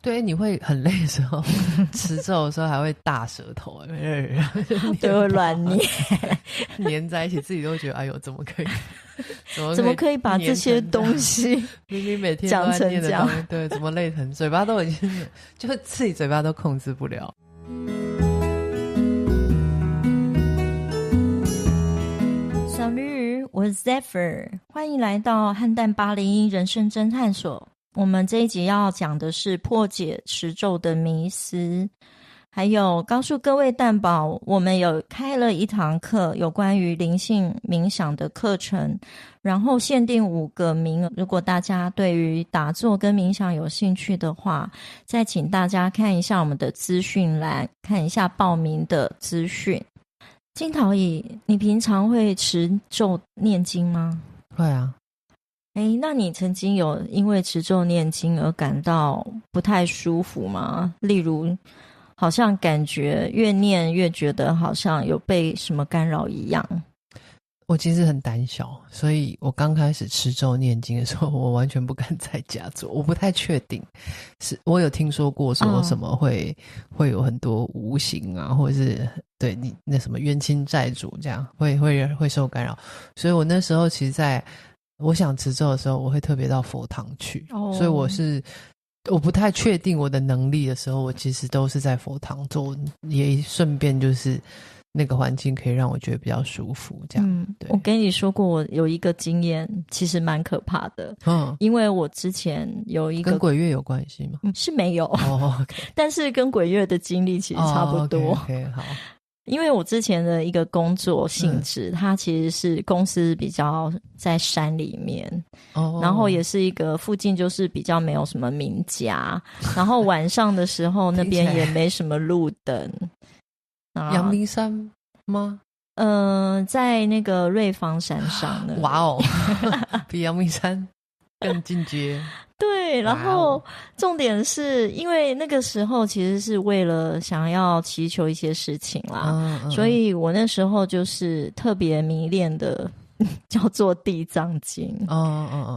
对，你会很累的时候持咒的时候还会大舌头对，会乱捏粘在一起，自己都觉得哎呦怎么可以怎么可以把这些东西明明每天都在念的东西，对，怎么累成嘴巴都已经就是自己嘴巴都控制不了。小绿，我是 Zephyr， 欢迎来到汉蛋801人生侦探所。我们这一集要讲的是破解持咒的迷思，还有告诉各位蛋宝，我们有开了一堂课有关于灵性冥想的课程，然后限定5个名额，如果大家对于打坐跟冥想有兴趣的话，再请大家看一下我们的资讯栏，看一下报名的资讯。金桃姨，你平常会持咒念经吗？会啊。那你曾经有因为持咒念经而感到不太舒服吗？例如好像感觉越念越觉得好像有被什么干扰一样。我其实很胆小，所以我刚开始持咒念经的时候，我完全不敢在家做。我不太确定，是我有听说过说什么会有很多无形啊，或者是对你那什么冤亲债主这样会受干扰。所以我那时候其实我想持咒的时候，我会特别到佛堂去。所以我不太确定我的能力的时候，我其实都是在佛堂做，也顺便就是那个环境可以让我觉得比较舒服这样。对，我跟你说过我有一个经验其实蛮可怕的。因为我之前有一个跟鬼月有关系吗？是没有。okay. 但是跟鬼月的经历其实差不多。okay, 好。因为我之前的一个工作性质，它其实是公司比较在山里面，然后也是一个附近就是比较没有什么民家，然后晚上的时候那边也没什么路灯。阳明山吗？在那个瑞芳山上呢。哇哦，比阳明山更进阶。对，然后重点是因为那个时候其实是为了想要祈求一些事情啦，所以我那时候就是特别迷恋的叫做地藏经。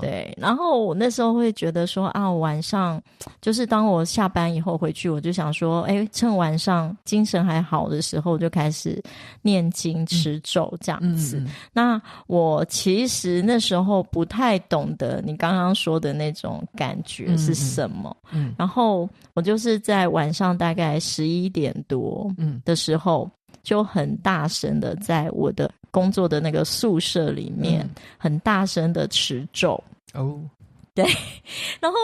对，然后我那时候会觉得说我晚上就是当我下班以后回去，我就想说趁晚上精神还好的时候就开始念经持咒这样子。那我其实那时候不太懂得你刚刚说的那种感觉是什么。然后我就是在晚上大概11点多的时候就很大声的在我的工作的那个宿舍里面很大声的持咒。对，然后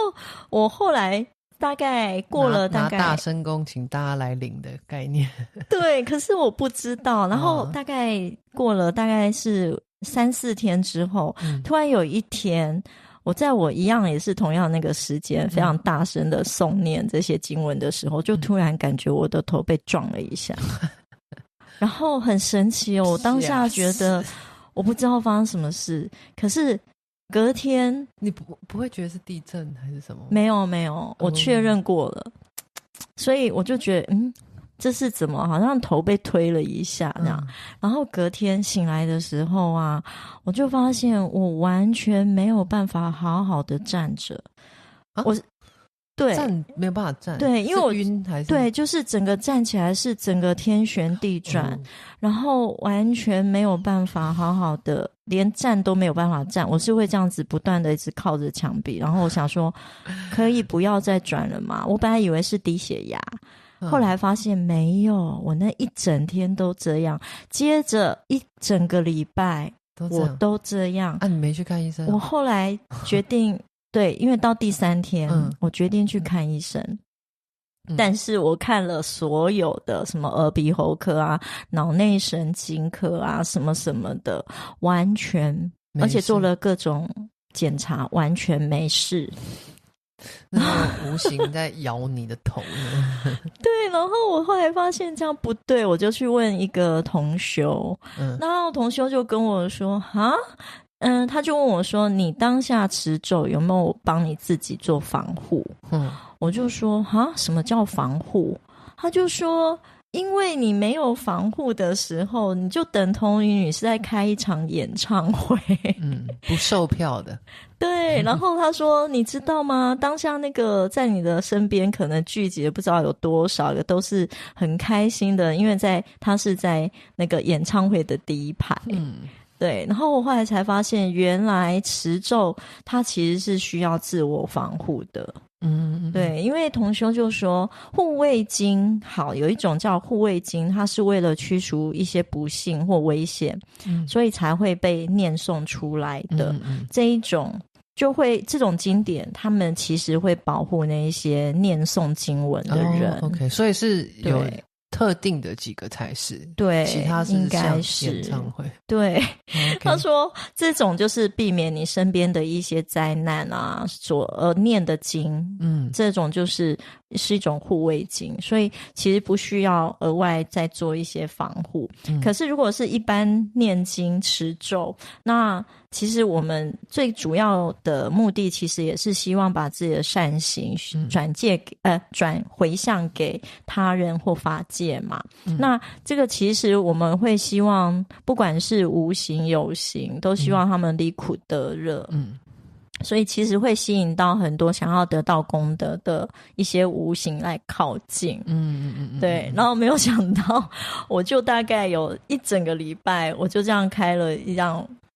我后来大概过了大概拿大声公请大家来领的概念。对，可是我不知道。然后大概过了大概是3-4天之后，突然有一天我在我一样也是同样那个时间非常大声的诵念这些经文的时候，就突然感觉我的头被撞了一下。然后很神奇我当下觉得我不知道发生什么事，可是隔天你不会觉得是地震还是什么？没有，我确认过了。所以我就觉得这是怎么好像头被推了一下这样。然后隔天醒来的时候我就发现我完全没有办法好好的站着。对，站没有办法站。对，因为我晕还是对，就是整个站起来是整个天旋地转，然后完全没有办法好好的，连站都没有办法站。我是会这样子不断的一直靠着墙壁，然后我想说可以不要再转了嘛。我本来以为是低血压，后来发现没有，我那一整天都这样，接着一整个礼拜我都这样。你没去看医生？我后来决定对，因为到第3天我决定去看医生。但是我看了所有的什么耳鼻喉科脑内神经科什么什么的，完全，而且做了各种检查，完全没事。那无形在咬你的头呢。对，然后我后来发现这样不对，我就去问一个同修，然后同修就跟我说他就问我说你当下持咒有没有帮你自己做防护？我就说什么叫防护？他就说因为你没有防护的时候，你就等同于你是在开一场演唱会，不售票的。对，然后他说你知道吗，当下那个在你的身边可能聚集不知道有多少个都是很开心的，因为他是在那个演唱会的第一排。对，然后我后来才发现原来持咒它其实是需要自我防护的。对，因为同修就说护卫经好，有一种叫护卫经，它是为了驱除一些不幸或危险，所以才会被念诵出来的。这一种就会这种经典，他们其实会保护那一些念诵经文的人。OK， 所以是有特定的几个才是，对，其他是应该像演唱会。对，他说这种就是避免你身边的一些灾难啊，所念的经，这种就是一种护卫经，所以其实不需要额外再做一些防护。可是如果是一般念经持咒，那其实我们最主要的目的其实也是希望把自己的善行转回向给他人或法界嘛。那这个其实我们会希望不管是无形有形，都希望他们离苦得乐。所以其实会吸引到很多想要得到功德的一些无形来靠近。对，然后没有想到我就大概有一整个礼拜我就这样开了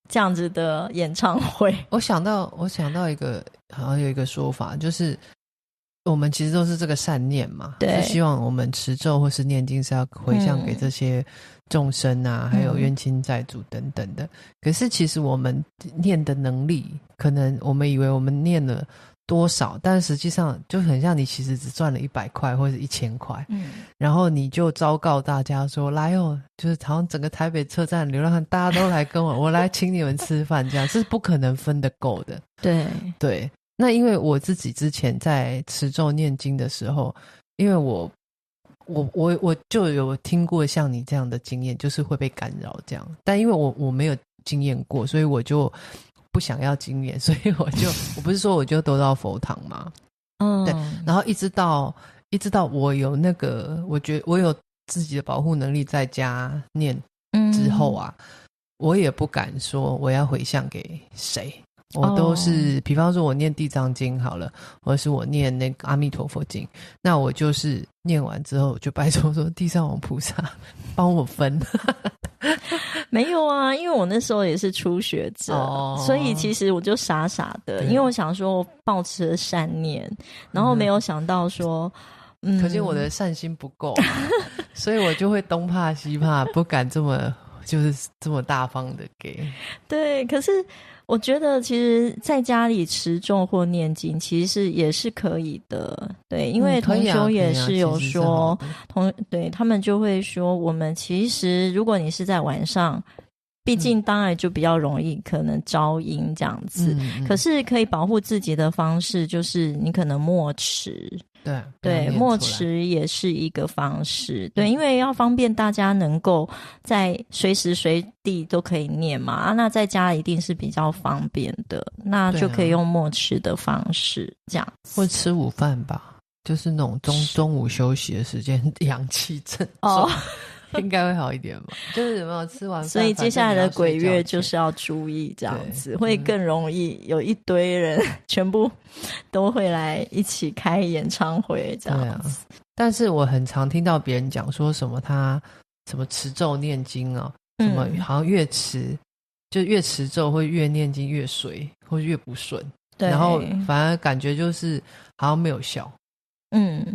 这样子的演唱会。我想到一个好像有一个说法，就是我们其实都是这个善念嘛，对，是希望我们持咒或是念经是要回向给这些众生啊，还有冤亲债主等等的。可是其实我们念的能力，可能我们以为我们念了多少，但实际上就很像你其实只赚了100块或者1000块，然后你就昭告大家说来哦，就是好像整个台北车站流浪汉大家都来跟我来请你们吃饭，这样是不可能分得够的。对，那因为我自己之前在持咒念经的时候，因为我就有听过像你这样的经验，就是会被干扰这样，但因为我没有经验过，所以我就不想要经验，所以我不是说我就都到佛堂嘛，对，然后一直到我有那个，我觉得我有自己的保护能力在家念之后啊，我也不敢说我要回向给谁。我都是比方说我念地藏经好了，或者是我念那个阿弥陀佛经，那我就是念完之后就拜托说地藏王菩萨帮我分。没有啊，因为我那时候也是初学者，所以其实我就傻傻的，因为我想说我抱持了善念，然后没有想到说可见我的善心不够所以我就会东怕西怕，不敢这么大方的给。对，可是我觉得其实在家里持咒或念经其实也是可以的。对，因为同修也是有说对，他们就会说我们其实如果你是在晚上，毕竟当然就比较容易可能招阴这样子，可是可以保护自己的方式就是你可能默持。对，默持也是一个方式。对，因为要方便大家能够在随时随地都可以念嘛，那在家一定是比较方便的，那就可以用默持的方式这样子。或吃午饭吧，就是那种中午休息的时间，阳气正重。应该会好一点吧，就是有没有吃完饭，所以接下来的鬼月就是要注意这样子，会更容易有一堆人全部都会来一起开演唱会这样子。但是我很常听到别人讲说什么他什么持咒念经啊，什么好像越持咒会越念经越衰或越不顺，然后反而感觉就是好像没有效。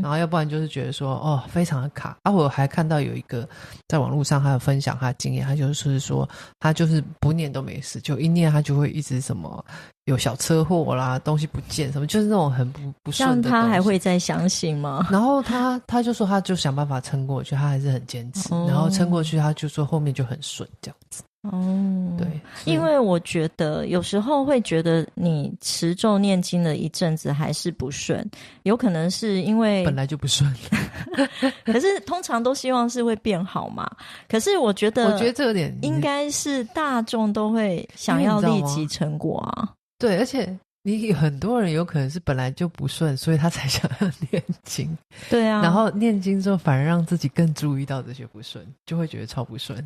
然后要不然就是觉得说非常的卡啊。我还看到有一个在网络上他有分享他的经验，他就是说他就是不念都没事，就一念他就会一直什么有小车祸啦，东西不见什么，就是那种很不顺的东西。像他还会再相信吗？然后他就说他就想办法撑过去，他还是很坚持，然后撑过去他就说后面就很顺这样子。对，因为我觉得有时候会觉得你持咒念经了一阵子还是不顺，有可能是因为本来就不顺可是通常都希望是会变好嘛。可是我觉得这有点应该是大众都会想要立即成果啊。对，而且你很多人有可能是本来就不顺，所以他才想要念经。对啊，然后念经之后反而让自己更注意到这些不顺，就会觉得超不顺。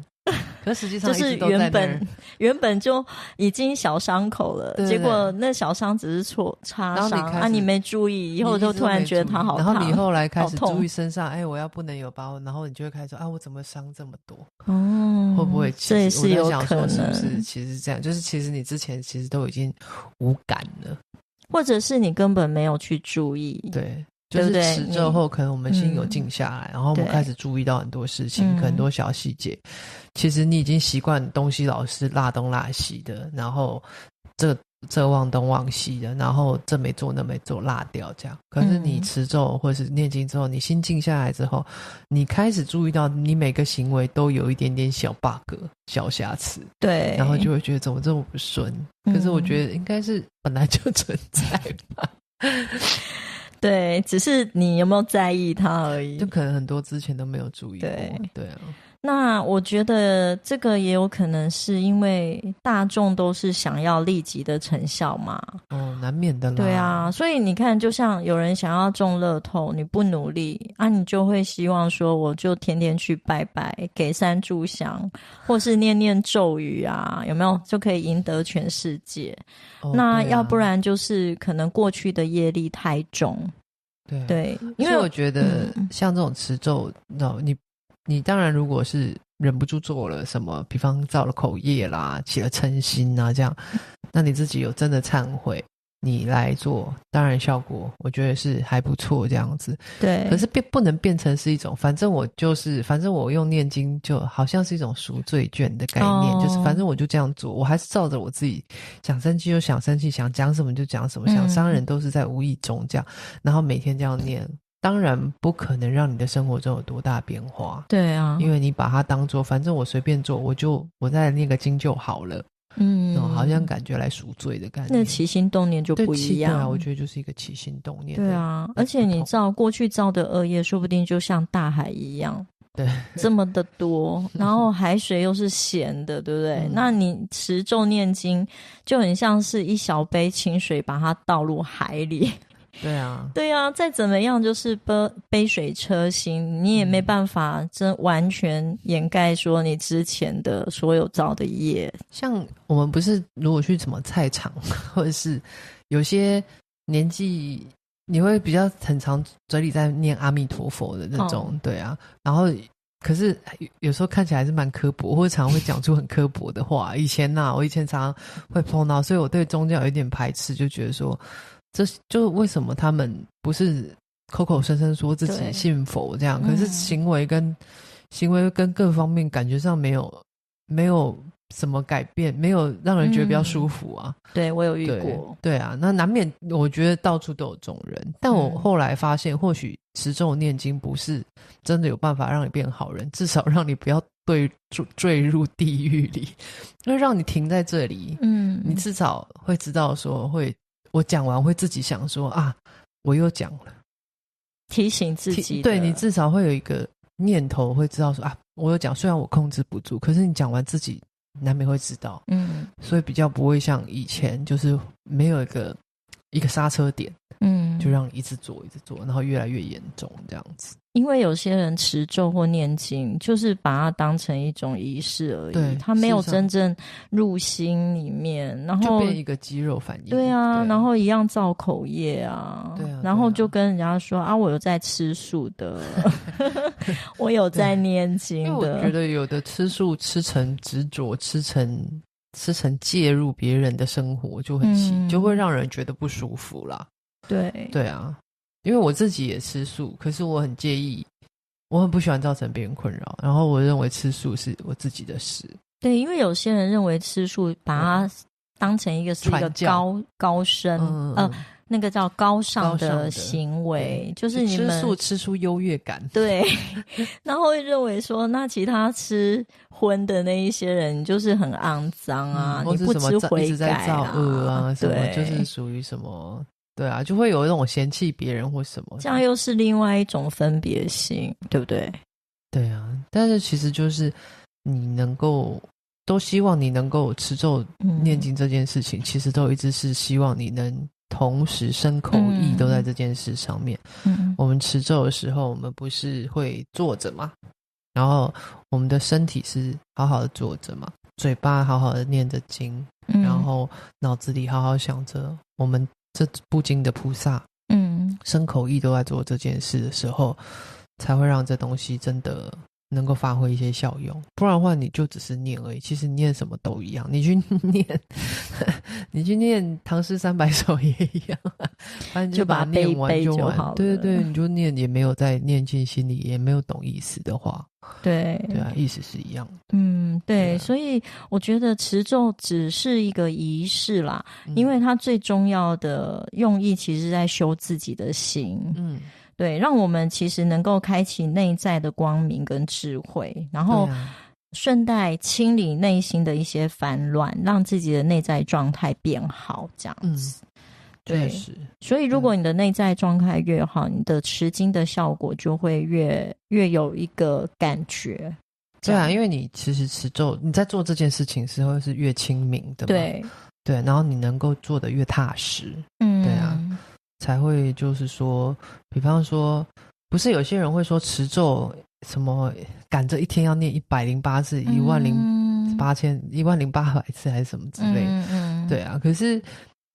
可实际上一直都在那儿，原本就已经小伤口了，对对对，结果那小伤只是擦伤啊，你没注意，以后就突然觉得它好烫，然后你后来开始注意身上，我要不能有疤，然后你就会开始说我怎么伤这么多？会不会这也是有可能？是不是其实这样？就是其实你之前其实都已经无感了，或者是你根本没有去注意，对。就是持咒后可能我们心有静下来，然后我们开始注意到很多事情，很多小细节。其实你已经习惯东西老是落东落西的，然后这忘东忘西的，然后这没做那没做落掉这样。可是你持咒或者是念经之后，你心静下来之后，你开始注意到你每个行为都有一点点小 bug 小瑕疵，对，然后就会觉得怎么这么不顺。可是我觉得应该是本来就存在吧。对，只是你有没有在意它而已，就可能很多之前都没有注意过。对啊。那我觉得这个也有可能是因为大众都是想要立即的成效嘛，难免的啦。对啊，所以你看，就像有人想要中乐透，你不努力啊，你就会希望说，我就天天去拜拜，给3炷香，或是念念咒语啊，有没有就可以赢得全世界？那要不然就是可能过去的业力太重。对，因为我觉得像这种持咒，你当然如果是忍不住做了什么，比方造了口业啦，起了嗔心啊这样，那你自己有真的忏悔，你来做，当然效果我觉得是还不错这样子。对，可是不能变成是一种反正我用念经就好像是一种赎罪券的概念，就是反正我就这样做，我还是照着我自己想生气就想生气，想讲什么就讲什么，想伤人都是在无意中这样，然后每天这样念，当然不可能让你的生活中有多大变化。对啊，因为你把它当作反正我随便做，我再念个经就好了。好像感觉来赎罪的感觉。那起心动念就不一样。对啊，我觉得就是一个起心动念。对啊，而且你知道过去造的恶业说不定就像大海一样，对，这么的多，然后海水又是咸的，对不对？那你持咒念经就很像是一小杯清水把它倒入海里。对啊，对啊，再怎么样就是杯水车薪，你也没办法真完全掩盖说你之前的所有造的业。像我们不是如果去什么菜场，或者是有些年纪你会比较很常嘴里在念阿弥陀佛的那种，对啊，然后可是有时候看起来还是蛮刻薄，或者常常会讲出很刻薄的话。我以前常常会碰到，所以我对宗教有一点排斥，就觉得说这就为什么他们不是口口声声说自己信佛这样，可是行为跟各方面感觉上没有什么改变，没有让人觉得比较舒服啊。对，我有遇过。对啊，那难免我觉得到处都有这种人，但我后来发现或许持咒念经不是真的有办法让你变好人，至少让你不要坠入地狱里，因为让你停在这里，你至少会知道说我讲完会自己想说啊，我又讲了，提醒自己。对，你至少会有一个念头会知道说啊，我有讲，虽然我控制不住，可是你讲完自己难免会知道。所以比较不会像以前就是没有一个刹车点，就让你一直做，然后越来越严重这样子。因为有些人持咒或念经，就是把它当成一种仪式而已，他没有真正入心里面，然后就变一个肌肉反应。对啊，然后一样造口业啊，对啊，然后就跟人家说啊，我有在吃素的，我有在念经的。因为我觉得有的吃素吃成执着，吃成介入别人的生活，就就会让人觉得不舒服啦。对啊。因为我自己也吃素，可是我很介意，我很不喜欢造成别人困扰，然后我认为吃素是我自己的事。对，因为有些人认为吃素把它当成是一个高深那个叫高尚的行为，就是你们吃素吃出优越感。对，然后会认为说那其他吃荤的那一些人就是很肮脏啊，你不知悔改啊，一直在造恶啊，什么就是属于什么。对啊，就会有一种嫌弃别人或什么，这样又是另外一种分别心，对不对？对啊，但是其实就是你能够都希望你能够持咒念经这件事情，其实都一直是希望你能同时身口意都在这件事上面。我们持咒的时候，我们不是会坐着嘛，然后我们的身体是好好的坐着嘛，嘴巴好好的念着经，然后脑子里好好想着我们这部经的菩萨，身口意都在做这件事的时候，才会让这东西真的能够发挥一些效用。不然的话你就只是念而已，其实念什么都一样，你去念唐诗300首也一样，反正就把它念完就完。对对对，你就念也没有在念进心里，也没有懂意思的话，对对啊，意思是一样的。对，所以我觉得持咒只是一个仪式啦，因为它最重要的用意其实是在修自己的心。对，让我们其实能够开启内在的光明跟智慧，然后顺带清理内心的一些烦乱，让自己的内在状态变好，这样子。对，所以如果你的内在状态越好，你的持经的效果就会越有一个感觉。对啊，因为你其实持咒，你在做这件事情时候是越清明的嘛。对，然后你能够做得越踏实。对啊，才会就是说，比方说，不是有些人会说持咒什么赶着一天要念108次、10800次还是什么之类的。对啊，可是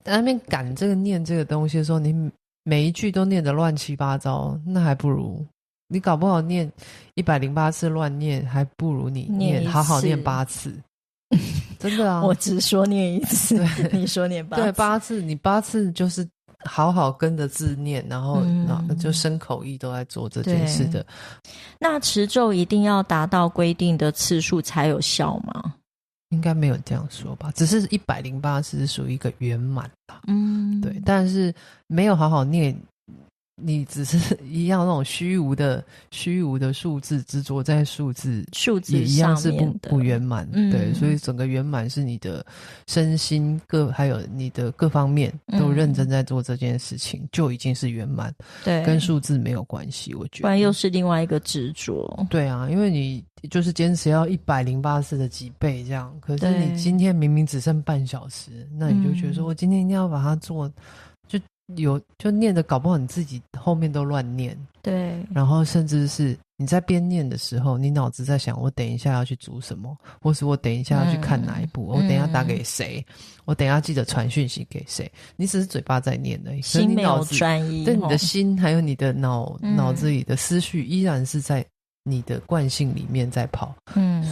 在那边赶这个念这个东西的时候，你每一句都念得乱七八糟，那还不如你搞不好念108次乱念，还不如你好好念8次。真的啊，我只说念1次，你说念8次。对，8次，你8次就是好好跟着字念，然后就身口意都在做这件事的。那持咒一定要达到规定的次数才有效吗？应该没有这样说吧，只是108次是属于一个圆满啦。对，但是没有好好念，你只是一样那种虚无的数字，执着在数字也一样是不圆满。对，所以整个圆满是你的身心还有你的各方面都认真在做这件事情，就已经是圆满。对，跟数字没有关系，我觉得。不然又是另外一个执着。对啊，因为你就是坚持要108次的几倍这样，可是你今天明明只剩半小时，那你就觉得说我今天一定要把它做。就念的搞不好你自己后面都乱念。对，然后甚至是你在边念的时候，你脑子在想我等一下要去煮什么，或是我等一下要去看哪一部，我等一下打给谁，我等一下记得传讯息给谁。你只是嘴巴在念而已，心没有专一。对，你的心还有你的脑子里的思绪依然是在你的惯性里面在跑。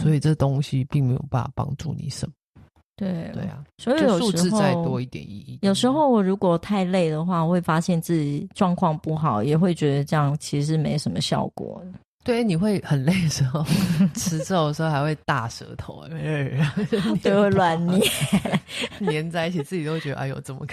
所以这东西并没有办法帮助你什么。对啊，所以有时候数字再多一点意义。有时候我如果太累的话，我会发现自己状况不好，也会觉得这样其实没什么效果。对，你会很累的时候，持咒的时候还会大舌头，就会乱念，黏在一起，自己都会觉得哎呦，怎么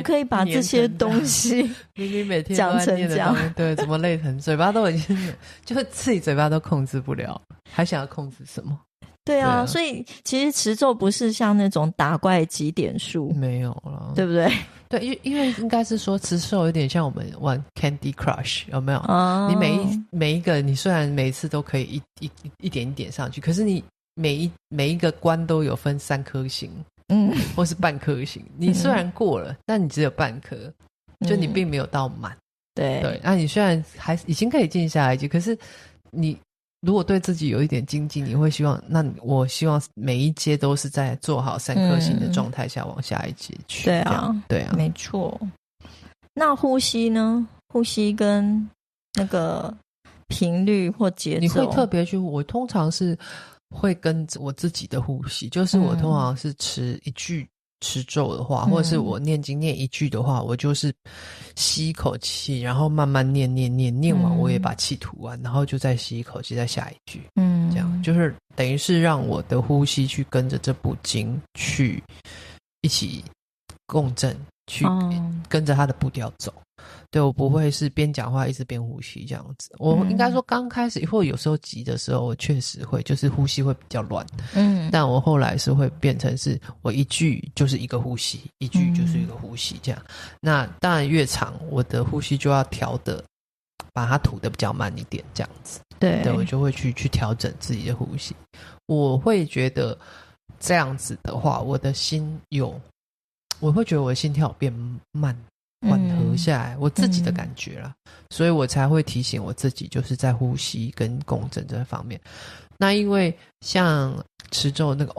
可以把这些东西明明每天都在念的东西，对，怎么累成嘴巴都已经就自己嘴巴都控制不了，还想要控制什么？对啊，所以其实持咒不是像那种打怪集点数，没有了，对不对？对，因为应该是说持咒有点像我们玩 Candy Crush， 有没有？你每一个你虽然每一次都可以一点一点上去，可是你每一个关都有分3颗星，或是半颗星。你虽然过了，但你只有半颗，就你并没有到满。对，那你虽然还已经可以静下来一阶，可是你如果对自己有一点精进，你会希望，那我希望每一阶都是在做好3颗星的状态下往下一阶去。对啊，没错。那呼吸呢？呼吸跟那个频率或节奏，你会特别去？我通常是会跟我自己的呼吸，就是我通常是持一句持咒的话，或者是我念经念一句的话，我就是吸一口气，然后慢慢念完，我也把气吐完，然后就再吸一口气，再下一句。这样就是等于是让我的呼吸去跟着这部经去一起共振，去跟着它的步调走。对，我不会是边讲话一直边呼吸这样子。我应该说刚开始或有时候急的时候，我确实会就是呼吸会比较乱。但我后来是会变成是我一句就是一个呼吸，一句就是一个呼吸这样。那当然越长，我的呼吸就要调的把它吐的比较慢一点这样子。对，我就会去调整自己的呼吸。我会觉得这样子的话，我会觉得我的心跳变慢，缓和下来，我自己的感觉啦，所以我才会提醒我自己，就是在呼吸跟共振这方面。那因为像持咒那个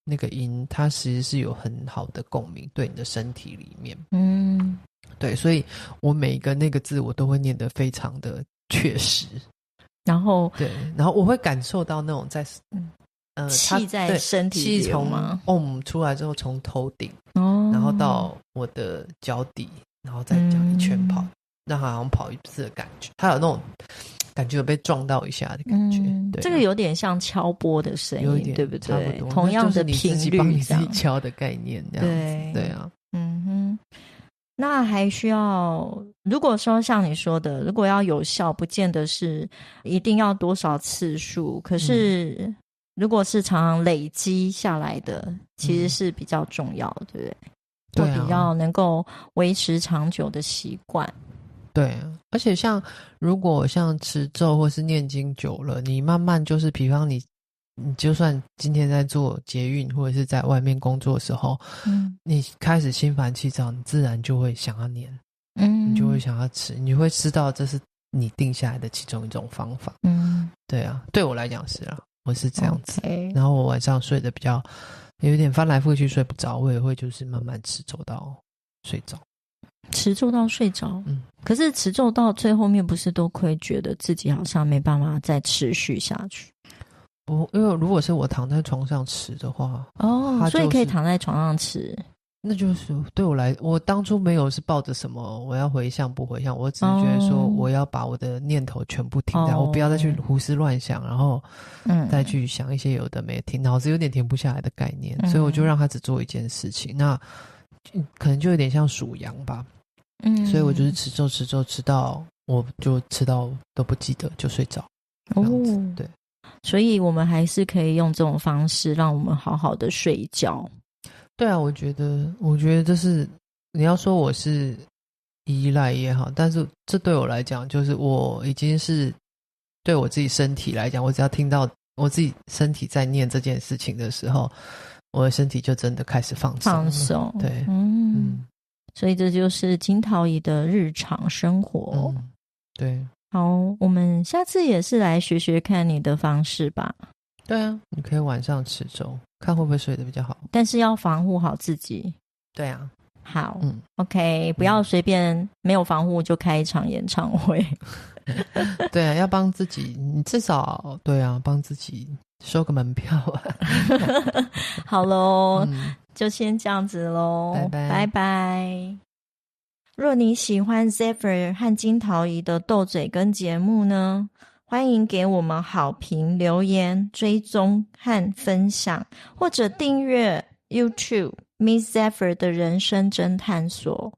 那个音，它其实是有很好的共鸣，对你的身体里面，对，所以我每一个那个字我都会念得非常的确实，然后我会感受到那种在气在身体里气从出来之后，从头顶然后到我的脚底，然后再这样一圈跑，让它好像跑一次的感觉，它有那种感觉有被撞到一下的感觉，对，这个有点像敲钵的声音，对不对？差不多，同样的频率，就是你自己敲的概念，这样子，对啊，那还需要，如果说像你说的，如果要有效，不见得是一定要多少次数，可是如果是常常累积下来的，其实是比较重要的，对不对？对啊，比较能够维持长久的习惯。对，而且如果像持咒或是念经久了，你慢慢就是比方你就算今天在做捷运或者是在外面工作的时候，你开始心烦气躁，你自然就会想要念，你就会想要持，你会知道这是你定下来的其中一种方法。对啊，对我来讲是啦，我是这样子。然后我晚上睡得比较有点翻来覆去睡不着，我也会就是慢慢持咒到睡着。持咒到睡着，可是持咒到最后面不是都会觉得自己好像没办法再持续下去？因为如果是我躺在床上持的话，所以可以躺在床上持，那就是对我当初没有是抱着什么我要回向不回向，我只是觉得说我要把我的念头全部停在，我不要再去胡思乱想，然后再去想一些有的没的，脑子有点停不下来的概念，所以我就让他只做一件事情，那可能就有点像数羊吧，所以我就是持咒吃到我就吃到都不记得就睡着，对，所以我们还是可以用这种方式让我们好好的睡觉。对啊，我觉得这是你要说我是依赖也好，但是这对我来讲，就是我已经是对我自己身体来讲，我只要听到我自己身体在念这件事情的时候，我的身体就真的开始放松，对，所以这就是金桃姨的日常生活，对。好，我们下次也是来学学看你的方式吧。对啊，你可以晚上持咒，看会不会睡得比较好，但是要防护好自己。对啊，好，OK， 不要随便没有防护就开一场演唱会。对啊，要帮自己，你至少对啊，帮自己收个门票啊。好咯，就先这样子咯，拜拜拜拜。若你喜欢 Zephyr 和金桃姨的斗嘴跟节目呢，欢迎给我们好评、留言、追踪和分享，或者订阅 YouTube Miss Zephyr 的人生侦探所。